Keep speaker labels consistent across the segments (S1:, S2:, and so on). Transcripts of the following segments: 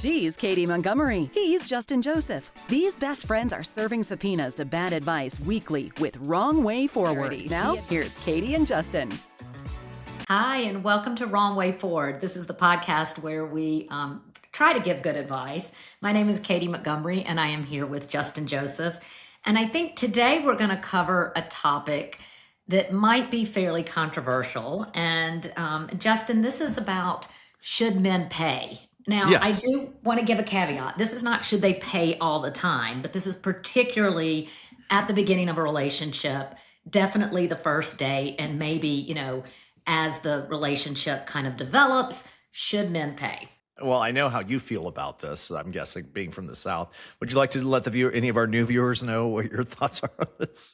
S1: She's Katy Montgomery. He's Justin Joseph. These best friends are serving subpoenas to bad advice weekly with Wrong Way Forward. Now, here's Katy and Justin.
S2: Hi, and welcome to Wrong Way Forward. This is the podcast where we try to give good advice. My name is Katy Montgomery, and I am here with Justin Joseph. And I think today we're going to cover a topic that might be fairly controversial. And Justin, this is about should men pay? Now, yes. I do want to give a caveat. This is not should they pay all the time, but this is particularly at the beginning of a relationship, definitely the first date, and maybe, as the relationship kind of develops, should men pay?
S3: Well, I know how you feel about this. I'm guessing, being from the South. Would you like to let any of our new viewers know what your thoughts are on this?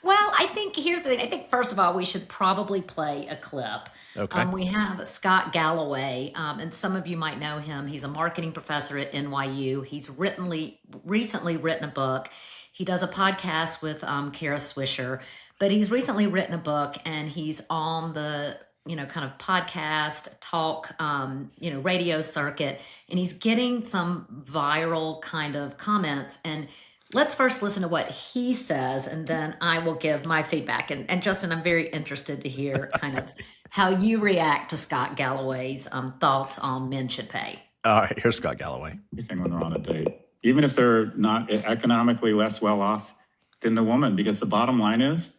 S2: Well, I think here's the thing. I think, first of all, we should probably play a clip.
S3: Okay.
S2: We have Scott Galloway, and some of you might know him. He's a marketing professor at NYU. He's recently written a book. He does a podcast with Kara Swisher, but he's recently written a book, and he's on the kind of podcast, talk, radio circuit, and he's getting some viral kind of comments. And let's first listen to what he says, and then I will give my feedback. And Justin, I'm very interested to hear kind of how you react to Scott Galloway's thoughts on men should pay.
S3: All right, here's Scott Galloway.
S4: When they're on a date, even if they're not economically less well off than the woman, because the bottom line is,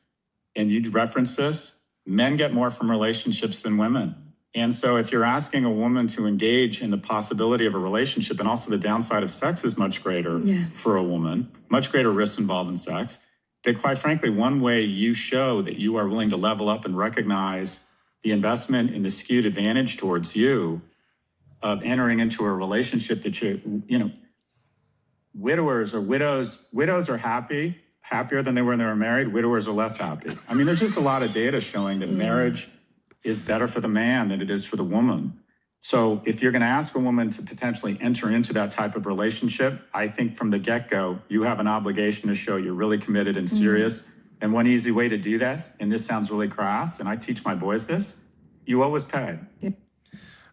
S4: and you reference this, men get more from relationships than women. And so if you're asking a woman to engage in the possibility of a relationship, and also the downside of sex is much greater for a woman, much greater risks involved in sex, that quite frankly, one way you show that you are willing to level up and recognize the investment in the skewed advantage towards you of entering into a relationship that widowers are happier than they were when they were married. Widowers are less happy. I mean, there's just a lot of data showing that marriage is better for the man than it is for the woman. So if you're going to ask a woman to potentially enter into that type of relationship, I think from the get-go, you have an obligation to show you're really committed and serious. And one easy way to do that, and this sounds really crass, and I teach my boys this, you always pay.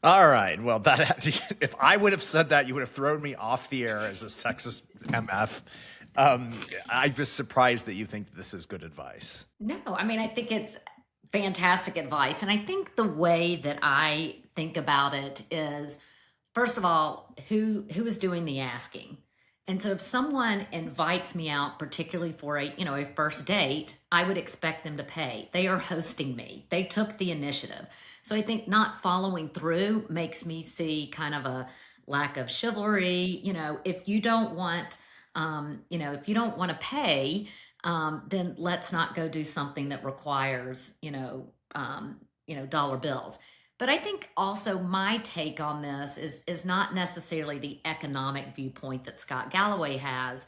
S3: All right. Well, if I would have said that, you would have thrown me off the air as a sexist MF. I'm just surprised that you think this is good advice.
S2: No, I mean, I think it's fantastic advice. And I think the way that I think about it is, first of all, who is doing the asking? And so if someone invites me out, particularly for a first date, I would expect them to pay. They are hosting me. They took the initiative. So I think not following through makes me see kind of a lack of chivalry. If you don't want if you don't want to pay, then let's not go do something that requires, dollar bills. But I think also my take on this is not necessarily the economic viewpoint that Scott Galloway has,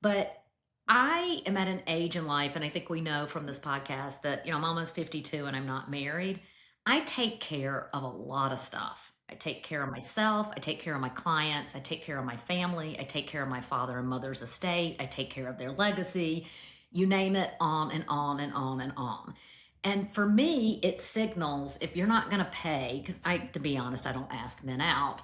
S2: but I am at an age in life, and I think we know from this podcast that, I'm almost 52 and I'm not married. I take care of a lot of stuff. I take care of myself. I take care of my clients. I take care of my family. I take care of my father and mother's estate. I take care of their legacy. You name it, on and on and on and on. And for me, it signals, if you're not going to pay, because to be honest, I don't ask men out,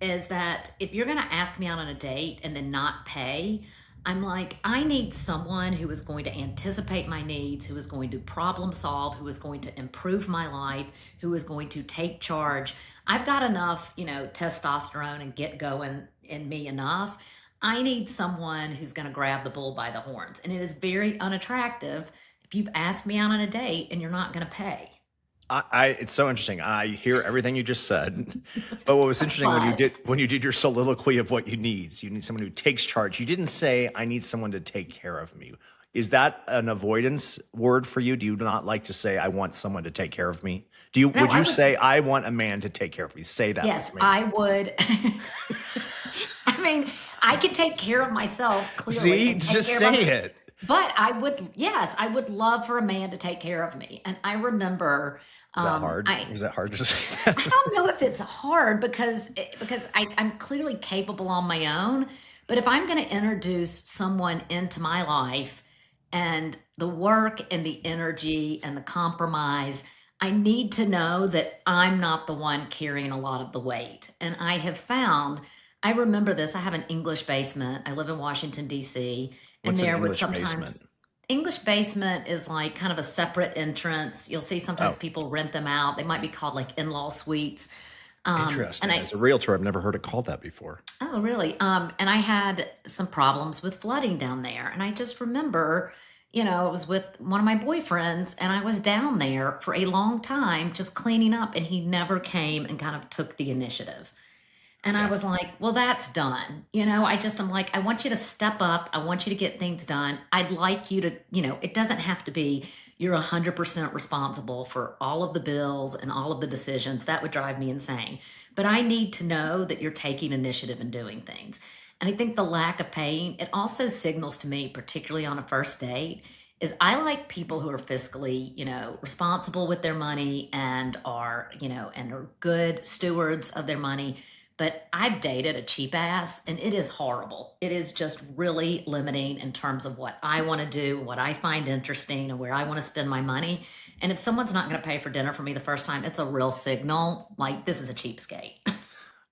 S2: is that if you're going to ask me out on a date and then not pay, I'm like, I need someone who is going to anticipate my needs, who is going to problem solve, who is going to improve my life, who is going to take charge. I've got enough, testosterone and get going in me enough. I need someone who's going to grab the bull by the horns. And it is very unattractive if you've asked me out on a date and you're not going to pay.
S3: It's so interesting. I hear everything you just said, but what was interesting when you did your soliloquy of what you need someone who takes charge. You didn't say, I need someone to take care of me. Is that an avoidance word for you? Do you not like to say, I want someone to take care of me? Would you say, I want a man to take care of me? Say that.
S2: Yes, I would. I mean, I could take care of myself, clearly.
S3: See, just say it.
S2: But I would love for a man to take care of me. And I remember...
S3: Is that hard? Is that hard to say?
S2: I don't know if it's hard because I'm clearly capable on my own. But if I'm going to introduce someone into my life and the work and the energy and the compromise, I need to know that I'm not the one carrying a lot of the weight. And I have found, I remember this, I have an English basement. I live in Washington, D.C., and
S3: What's an
S2: there would
S3: English basement?
S2: sometimes, English basement is like kind of a separate entrance. You'll see sometimes
S3: Oh,
S2: people rent them out. They might be called like in-law suites. And
S3: interesting.
S2: I,
S3: As a realtor, I've never heard it called that before.
S2: oh, really? And I had some problems with flooding down there. And I just remember, I was with one of my boyfriends and I was down there for a long time just cleaning up, and he never came and kind of took the initiative. And I
S3: Yeah.
S2: was like, well, that's done. I'm like, I want you to step up. I want you to get things done. I'd like you to, it doesn't have to be you're 100% responsible for all of the bills and all of the decisions. That would drive me insane. But I need to know that you're taking initiative and doing things. And I think the lack of paying, it also signals to me, particularly on a first date, is I like people who are fiscally, responsible with their money and are good stewards of their money. But I've dated a cheap ass, and it is horrible. It is just really limiting in terms of what I want to do, what I find interesting, and where I want to spend my money. And if someone's not going to pay for dinner for me the first time, it's a real signal like this is a cheapskate.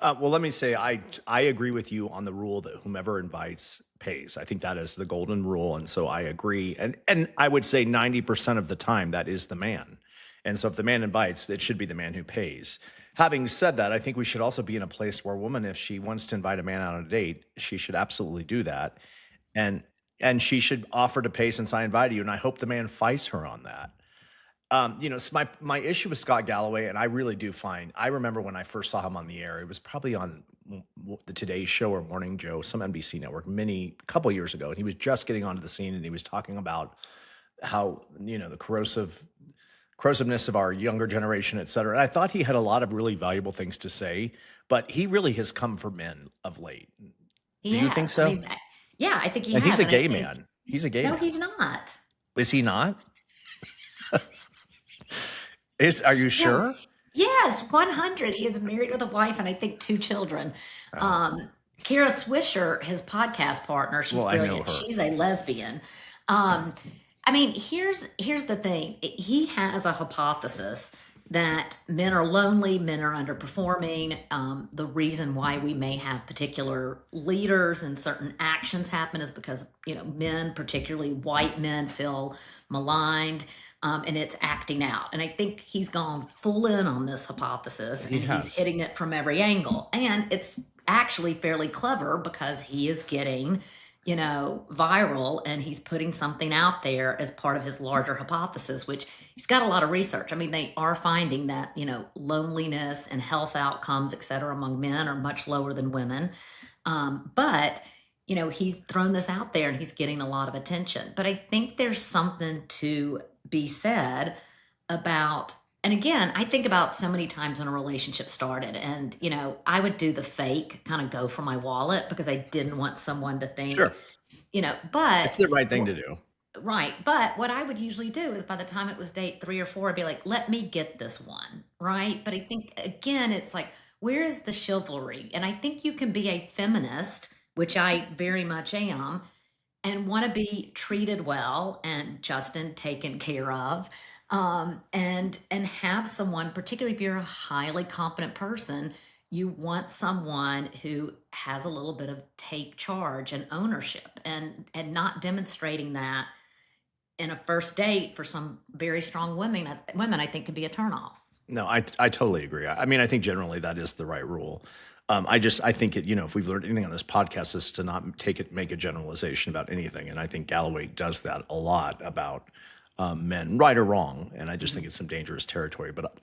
S3: Well, let me say I agree with you on the rule that whomever invites pays. I think that is the golden rule, and so I agree. And I would say 90% of the time that is the man. And so if the man invites, it should be the man who pays. Having said that, I think we should also be in a place where a woman, if she wants to invite a man out on a date, she should absolutely do that, and and she should offer to pay since I invited you. And I hope the man fights her on that. So my issue with Scott Galloway, and I really do find, I remember when I first saw him on the air, it was probably on the Today Show or Morning Joe, some NBC network, couple years ago, and he was just getting onto the scene, and he was talking about how the corrosiveness of our younger generation, et cetera. And I thought he had a lot of really valuable things to say, but he really has come for men of late.
S2: He
S3: Do you think
S2: has. I
S3: so?
S2: mean, yeah, I think he
S3: And he's
S2: has.
S3: a
S2: And I
S3: gay
S2: think,
S3: man. He's a gay
S2: no,
S3: man.
S2: he's not.
S3: Is he not? Are you
S2: No.
S3: sure?
S2: Yes, 100. He is married with a wife and I think two children.
S3: Oh,
S2: Um, Kara Swisher, his podcast partner, she's
S3: well, I know
S2: brilliant.
S3: her.
S2: She's a lesbian. Um, I mean, here's the thing. He has a hypothesis that men are lonely, men are underperforming. The reason why we may have particular leaders and certain actions happen is because men, particularly white men, feel maligned. And it's acting out. And I think he's gone full in on this hypothesis
S3: He
S2: and he's
S3: has.
S2: hitting it from every angle. And it's actually fairly clever because he is getting, viral, and he's putting something out there as part of his larger hypothesis, which he's got a lot of research. I mean, they are finding that, loneliness and health outcomes, et cetera, among men are much lower than women. But he's thrown this out there and he's getting a lot of attention. But I think there's something to be said about, and again, I think about so many times when a relationship started, and I would do the fake kind of go for my wallet because I didn't want someone to think,
S3: Sure.
S2: but
S3: It's the right thing to do.
S2: right. But what I would usually do is by the time it was date 3 or 4, I'd be like, let me get this one. Right. But I think, again, it's like, where is the chivalry? And I think you can be a feminist, which I very much am, and want to be treated well and Justin taken care of, and have someone, particularly if you're a highly competent person, you want someone who has a little bit of take charge and ownership, and not demonstrating that in a first date for some very strong women I think could be a turnoff.
S3: No, I totally agree. I mean, I think generally that is the right rule. I think if we've learned anything on this podcast is to not make a generalization about anything. And I think Galloway does that a lot about men, right or wrong. And I just think it's some dangerous territory. But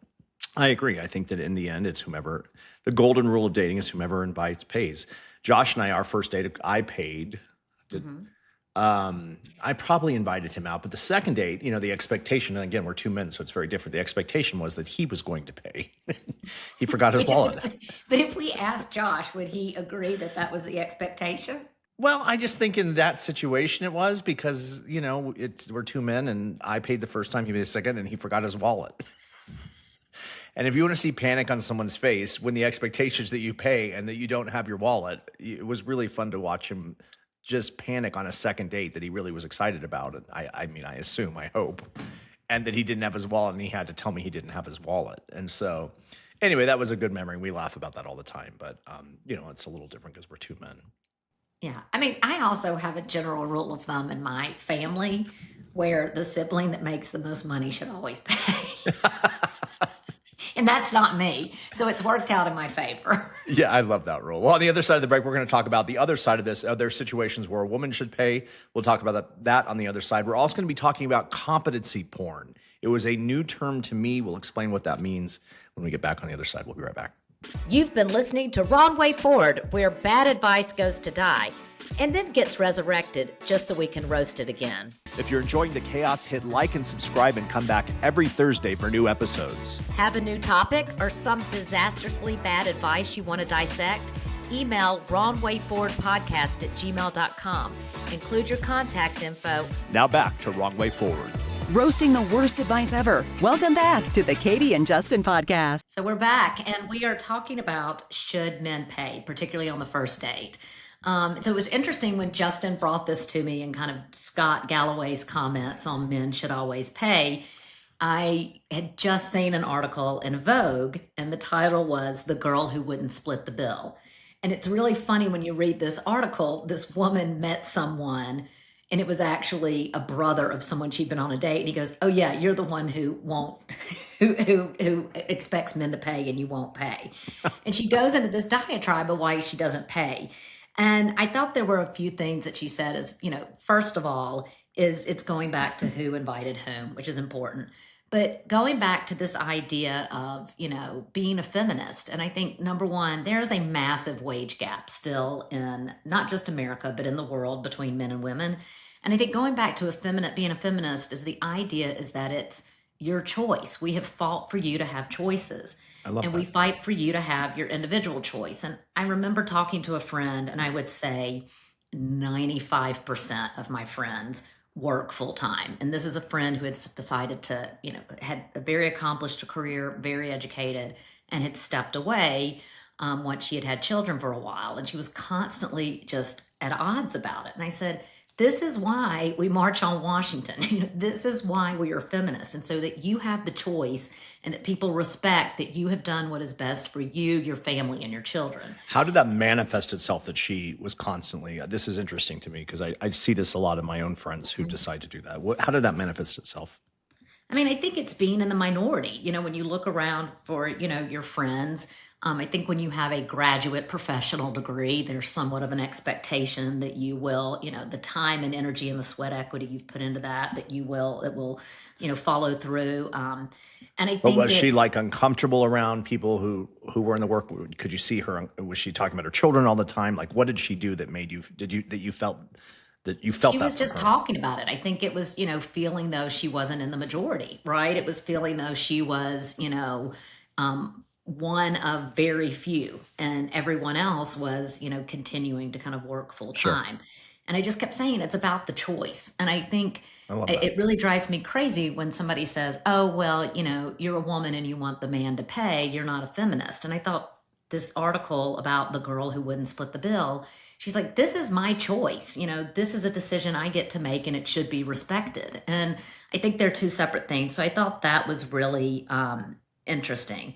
S3: I agree. I think that in the end, it's whomever, the golden rule of dating is whomever invites pays. Josh and I, our first date, I paid.
S2: Mhm.
S3: I probably invited him out, but the second date, the expectation, and again, we're two men, so it's very different. The expectation was that he was going to pay. He forgot his
S2: Which,
S3: wallet.
S2: but if we asked Josh, would he agree that that was the expectation?
S3: Well, I just think in that situation it was because, we're two men and I paid the first time, he paid the second, and he forgot his wallet. And if you want to see panic on someone's face when the expectation is that you pay and that you don't have your wallet, it was really fun to watch him just panic on a second date that he really was excited about. And I mean, I assume, I hope. and that he didn't have his wallet, and he had to tell me he didn't have his wallet. And so anyway, that was a good memory. We laugh about that all the time, but it's a little different because we're two men.
S2: Yeah. I mean, I also have a general rule of thumb in my family where the sibling that makes the most money should always pay. And that's not me. So it's worked out in my favor.
S3: Yeah, I love that rule. Well, on the other side of the break, we're going to talk about the other side of this. Are there situations where a woman should pay? We'll talk about that on the other side. We're also going to be talking about competency porn. It was a new term to me. We'll explain what that means when we get back on the other side. We'll be right back.
S5: You've been listening to Wrong Way Forward, where bad advice goes to die and then gets resurrected just so we can roast it again.
S3: If you're enjoying the chaos, hit like and subscribe and come back every Thursday for new episodes.
S5: Have a new topic or some disastrously bad advice you want to dissect? Email wrongwayforwardpodcast@gmail.com. Include your contact info.
S3: Now back to Wrong Way Forward.
S1: Roasting the worst advice ever. Welcome back to the Katy and Justin podcast.
S2: So we're back, and we are talking about should men pay, particularly on the first date. So it was interesting when Justin brought this to me and kind of Scott Galloway's comments on men should always pay. I had just seen an article in Vogue, and the title was The Girl Who Wouldn't Split the Bill. And it's really funny when you read this article, this woman met someone, and it was actually a brother of someone she'd been on a date. And he goes, "Oh yeah, you're the one who won't, who expects men to pay and you won't pay." And she goes into this diatribe of why she doesn't pay. And I thought there were a few things that she said is, first of all, it's going back to who invited whom, which is important. But going back to this idea of, being a feminist. And I think, number one, there is a massive wage gap still in not just America, but in the world between men and women. And I think going back to being a feminist is the idea is that it's your choice. We have fought for you to have choices. And we fight for you to have your individual choice. And I remember talking to a friend, and I would say 95% of my friends work full time. And this is a friend who had decided to, had a very accomplished career, very educated, and had stepped away once she had children for a while. And she was constantly just at odds about it. And I said, this is why we march on Washington. This is why we are feminists. And so that you have the choice and that people respect that you have done what is best for you, your family, and your children.
S3: How did that manifest itself that she was constantly, this is interesting to me because I see this a lot in my own friends who decide to do that. How did that manifest itself?
S2: I mean, I think it's being in the minority. When you look around for, your friends, I think when you have a graduate professional degree, there's somewhat of an expectation that you will, the time and energy and the sweat equity you've put into that it will, follow through. And I think. But
S3: was she like uncomfortable around people who were in the work? Could you see her? Was she talking about her children all the time? Like, what did she do that made you? That you felt? She
S2: was just talking about it. I think it was, feeling though she wasn't in the majority, right? It was feeling though she was, one of very few, and everyone else was, continuing to kind of work full time. Sure. And I just kept saying it's about the choice. And I think it really drives me crazy when somebody says, "Oh, well, you're a woman and you want the man to pay. You're not a feminist." And I thought this article about the girl who wouldn't split the bill, she's like, this is my choice. This is a decision I get to make and it should be respected. And I think they're two separate things. So I thought that was really interesting.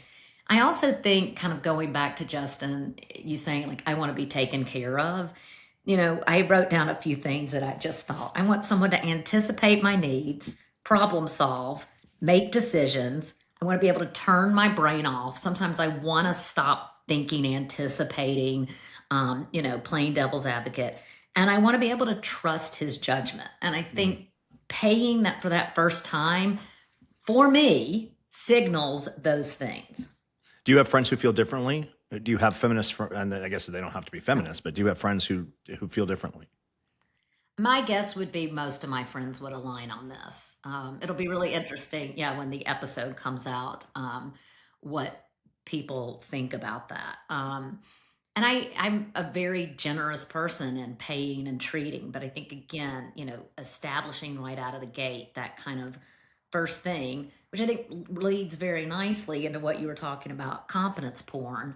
S2: I also think, kind of going back to Justin, you saying like, I want to be taken care of. I wrote down a few things that I just thought. I want someone to anticipate my needs, problem solve, make decisions. I want to be able to turn my brain off. Sometimes I want to stop thinking, anticipating, playing devil's advocate. And I want to be able to trust his judgment. And I think paying that for that first time, for me, signals those things.
S3: Do you have friends who feel differently? Do you have feminists, and I guess they don't have to be feminists, but do you have friends who feel differently?
S2: My guess would be most of my friends would align on this. It'll be really interesting, when the episode comes out, what people think about that. And I'm a very generous person in paying and treating, but I think, again, establishing right out of the gate that kind of first thing, which I think leads very nicely into what you were talking about, competence porn.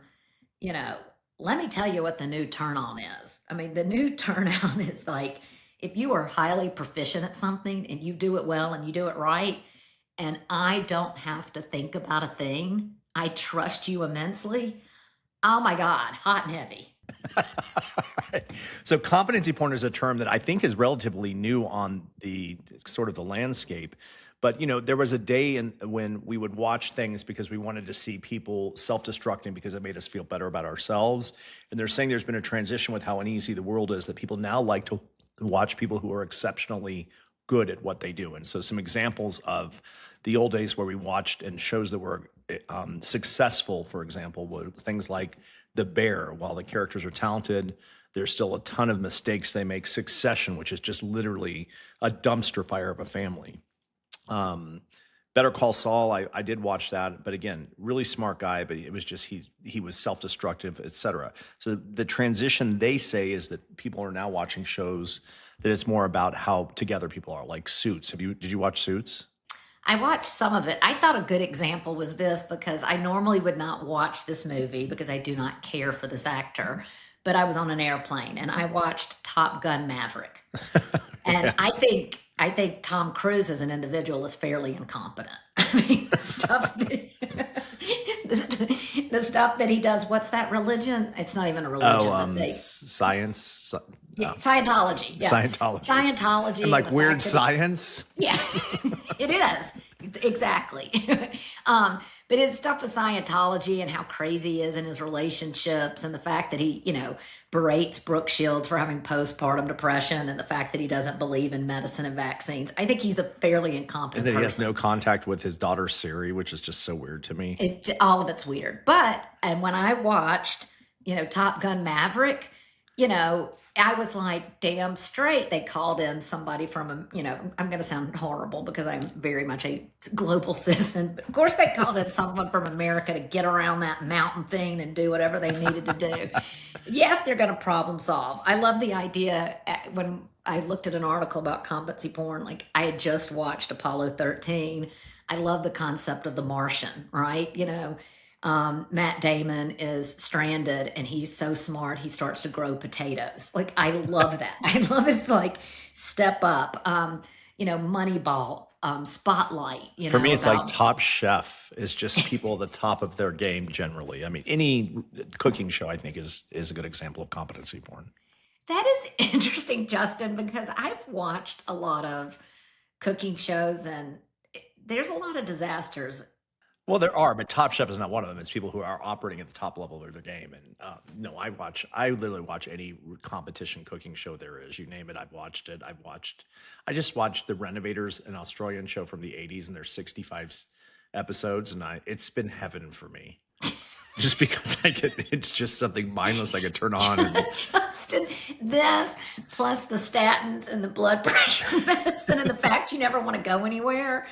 S2: Let me tell you what the new turn on is. I mean, the new turn on is like, if you are highly proficient at something and you do it well and you do it right, and I don't have to think about a thing. I trust you immensely. Oh my God, hot and heavy.
S3: So competency porn is a term that I think is relatively new on the sort of the landscape. But, there was a day when we would watch things because we wanted to see people self-destructing because it made us feel better about ourselves. And they're saying there's been a transition with how uneasy the world is, that people now like to watch people who are exceptionally good at what they do. And so some examples of the old days where we watched and shows that were successful, for example, were things like The Bear. While the characters are talented, there's still a ton of mistakes they make. Succession, which is just literally a dumpster fire of a family. Better Call Saul, I did watch that, but again, really smart guy, but it was just he was self-destructive, etc. So the transition, they say, is that people are now watching shows that it's more about how together people are, like Suits. Did you watch Suits?
S2: I watched some of it. I thought a good example was this, because I normally would not watch this movie because I do not care for this actor, but I was on an airplane and I watched Top Gun Maverick. And
S3: Yeah.
S2: I think Tom Cruise as an individual is fairly incompetent. I mean, the stuff that he does. What's that religion? It's not even a religion.
S3: Science.
S2: Scientology. Yeah.
S3: Scientology.
S2: Scientology.
S3: And like
S2: the
S3: weird
S2: fact that
S3: science.
S2: Yeah, it is. Exactly. But his stuff with Scientology and how crazy he is in his relationships, and the fact that he, berates Brooke Shields for having postpartum depression, and the fact that he doesn't believe in medicine and vaccines. I think he's a fairly incompetent
S3: And then he has
S2: person.
S3: no contact with his daughter Siri, which is just so weird to me.
S2: All of it's weird. And when I watched, Top Gun Maverick, I was like, damn straight. They called in somebody from, I'm going to sound horrible because I'm very much a global citizen. But of course, they called in someone from America to get around that mountain thing and do whatever they needed to do. Yes, they're going to problem solve. I love the idea. When I looked at an article about competency porn, like I had just watched Apollo 13. I love the concept of the Martian, right? Matt Damon is stranded and he's so smart he starts to grow potatoes. Like I love that. I love it's like Step Up, Moneyball, Spotlight.
S3: For me, it's like Top Chef is just people at the top of their game generally. I mean, any cooking show I think is a good example of competency porn.
S2: That is interesting, Justin, because I've watched a lot of cooking shows and there's a lot of disasters.
S3: Well, there are, but Top Chef is not one of them. It's people who are operating at the top level of their game. And no, I literally watch any competition cooking show there is. You name it, I've watched it. I just watched The Renovators, an Australian show from the 80s, and there's 65 episodes, and it's been heaven for me. Just because it's just something mindless I could turn on.
S2: Justin, this plus the statins and the blood pressure medicine and the fact you never want to go anywhere.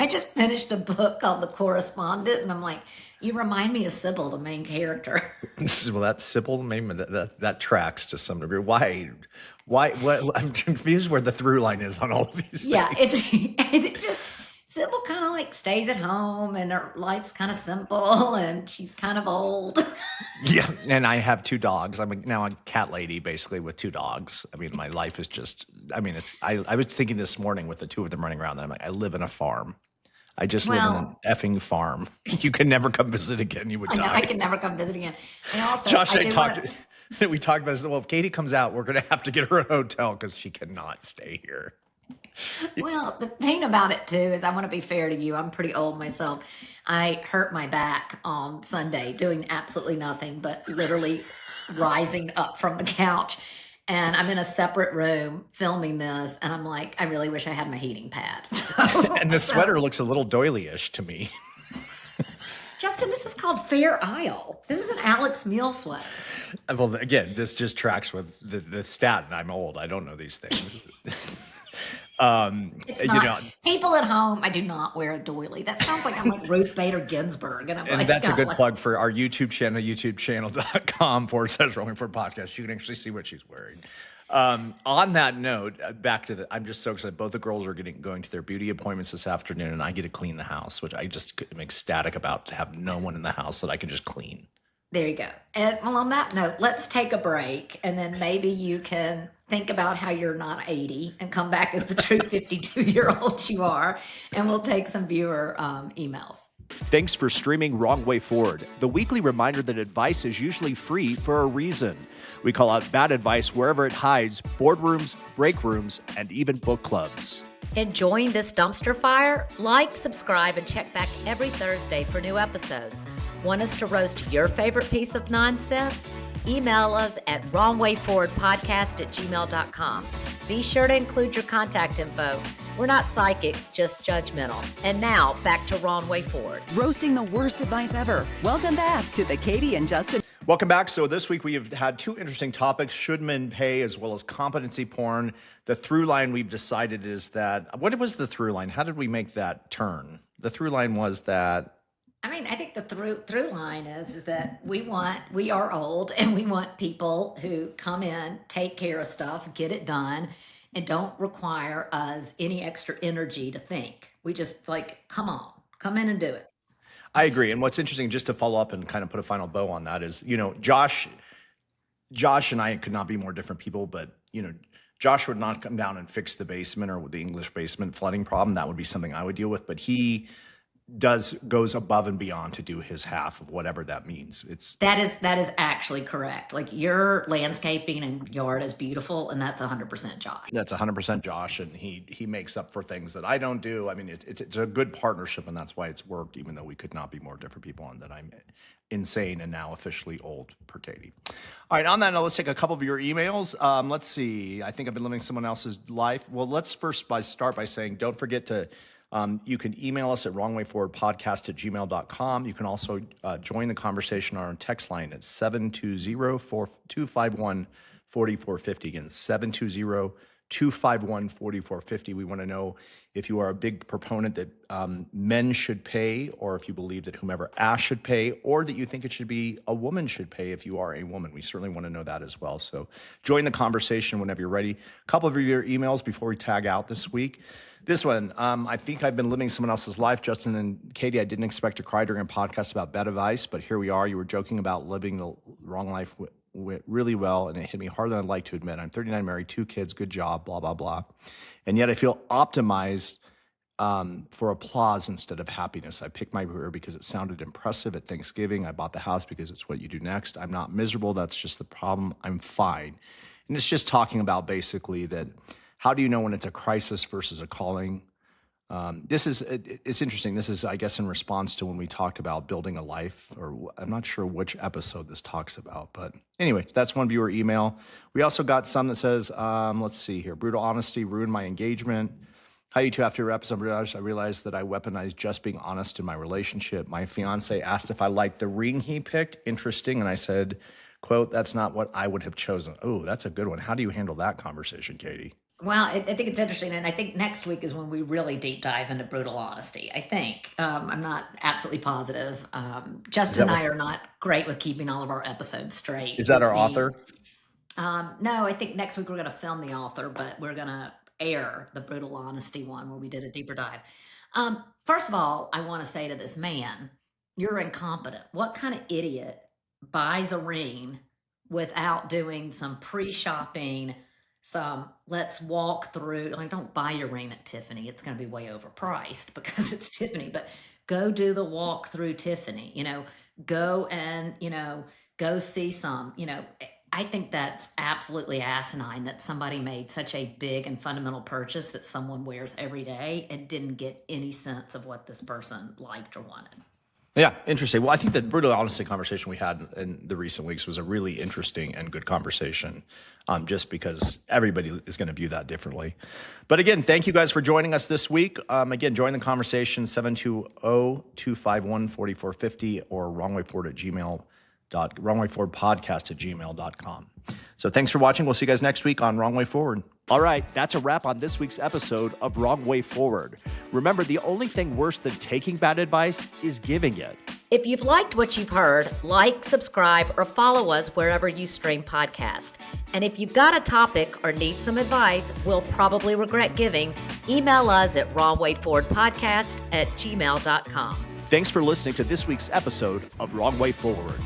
S2: I just finished a book called The Correspondent, and I'm like, you remind me of Sybil, the main character.
S3: Well, that's Sybil, maybe that tracks to some degree. Why? What? I'm confused where the through line is on all of these.
S2: Yeah,
S3: things.
S2: it's just. Sybil kind of like stays at home and her life's kind of simple and she's kind of old.
S3: Yeah, and I have 2 dogs. I'm now a cat lady basically with 2 dogs. I mean, my life is just, I was thinking this morning with the 2 of them running around that I'm like, I live in a farm. I just live in an effing farm. You can never come visit again. You would die.
S2: I can never come visit again. And also,
S3: Josh, we talked about this. Well, if Katie comes out, we're going to have to get her a hotel because she cannot stay here.
S2: Well, the thing about it too is I want to be fair to you. I'm pretty old myself. I hurt my back on Sunday doing absolutely nothing but literally rising up from the couch. And I'm in a separate room filming this. And I'm like, I really wish I had my heating pad.
S3: And the sweater looks a little doily-ish to me.
S2: Justin, this is called Fair Isle. This is an Alex Mule sweater.
S3: Well, again, this just tracks with the stat. And I'm old. I don't know these things.
S2: It's not, people at home, I do not wear a doily. That sounds like I'm like Ruth Bader Ginsburg. And
S3: that's a good plug for our YouTube channel, youtubechannel.com/Rolling Forward Podcast. You can actually see what she's wearing. On that note, back to I'm just so excited. Both the girls are going to their beauty appointments this afternoon, and I get to clean the house, which I just am ecstatic about, to have no one in the house that I can just clean.
S2: There you go. And well, on that note, let's take a break, and then maybe you can think about how you're not 80 and come back as the true 52-year-old you are, and we'll take some viewer emails.
S6: Thanks for streaming Wrong Way Forward, the weekly reminder that advice is usually free for a reason. We call out bad advice wherever it hides: boardrooms, break rooms, and even book clubs.
S5: Enjoying this dumpster fire? Like, subscribe, and check back every Thursday for new episodes. Want us to roast your favorite piece of nonsense? Email us at wrongwayforwardpodcast@gmail.com. Be sure to include your contact info. We're not psychic, just judgmental. And now, back to Wrong Way Forward.
S1: Roasting the worst advice ever. Welcome back to the Katy and Justin.
S3: Welcome back. So this week we have had two interesting topics: should men pay, as well as competency porn. The through line we've decided is that, what was the through line? How did we make that turn? The through line was that,
S2: I think the through line is that we are old, and we want people who come in, take care of stuff, get it done, and don't require us any extra energy to think. We just come in and do it.
S3: I agree. And what's interesting, just to follow up and kind of put a final bow on that, is, Josh and I could not be more different people, but, Josh would not come down and fix the basement or the English basement flooding problem. That would be something I would deal with, but he goes above and beyond to do his half of whatever that means.
S2: That is actually correct. Like, your landscaping and yard is beautiful, and that's 100% Josh.
S3: That's 100% Josh, and he makes up for things that I don't do. I mean, it's a good partnership, and that's why it's worked, even though we could not be more different people, and that I'm insane and now officially old, per Katy. All right, on that note, let's take a couple of your emails. Let's see. I think I've been living someone else's life. Well, let's first start by saying, don't forget to you can email us at wrongwayforwardpodcast@gmail.com. You can also join the conversation on our text line at 720-251-4450. Again, 720-251-4450. We want to know if you are a big proponent that men should pay, or if you believe that whomever asks should pay, or that you think it should be a woman should pay if you are a woman. We certainly want to know that as well. So join the conversation whenever you're ready. A couple of your emails before we tag out this week. This one, I think I've been living someone else's life. Justin and Katy, I didn't expect to cry during a podcast about bad advice, but here we are. You were joking about living the wrong life really well, and it hit me harder than I'd like to admit. I'm 39, married, 2 kids, good job, blah, blah, blah. And yet I feel optimized for applause instead of happiness. I picked my career because it sounded impressive at Thanksgiving. I bought the house because it's what you do next. I'm not miserable. That's just the problem. I'm fine. And it's just talking about basically that, how do you know when it's a crisis versus a calling? It's interesting. This is, I guess, in response to when we talked about building a life, or I'm not sure which episode this talks about, but anyway, that's one viewer email. We also got some that says, let's see here, brutal honesty ruined my engagement. Hi, you two. After your episode, I realized that I weaponized just being honest in my relationship. My fiance asked if I liked the ring he picked. Interesting. And I said, quote, that's not what I would have chosen. Oh, that's a good one. How do you handle that conversation, Katy?
S2: Well, I think it's interesting, and I think next week is when we really deep dive into brutal honesty. I think I'm not absolutely positive. Justin and I are not great with keeping all of our episodes straight.
S3: Is that our author?
S2: No, I think next week we're going to film the author, but we're going to air the brutal honesty one where we did a deeper dive. First of all, I want to say to this man, you're incompetent. What kind of idiot buys a ring without doing some pre-shopping? Let's walk through, don't buy your ring at Tiffany. It's going to be way overpriced because it's Tiffany, but go do the walk through Tiffany, go and, go see some, I think that's absolutely asinine that somebody made such a big and fundamental purchase that someone wears every day and didn't get any sense of what this person liked or wanted.
S3: Yeah, interesting. Well, I think the brutal honesty conversation we had in the recent weeks was a really interesting and good conversation, just because everybody is going to view that differently. But again, thank you guys for joining us this week. Again, join the conversation, 720-251-4450 or wrongwayforwardpodcast@gmail.com. So thanks for watching. We'll see you guys next week on Wrong Way Forward.
S6: All right, that's a wrap on this week's episode of Wrong Way Forward. Remember, the only thing worse than taking bad advice is giving it.
S5: If you've liked what you've heard, like, subscribe, or follow us wherever you stream podcasts. And if you've got a topic or need some advice we'll probably regret giving, email us at wrongwayforwardpodcast@gmail.com.
S6: Thanks for listening to this week's episode of Wrong Way Forward.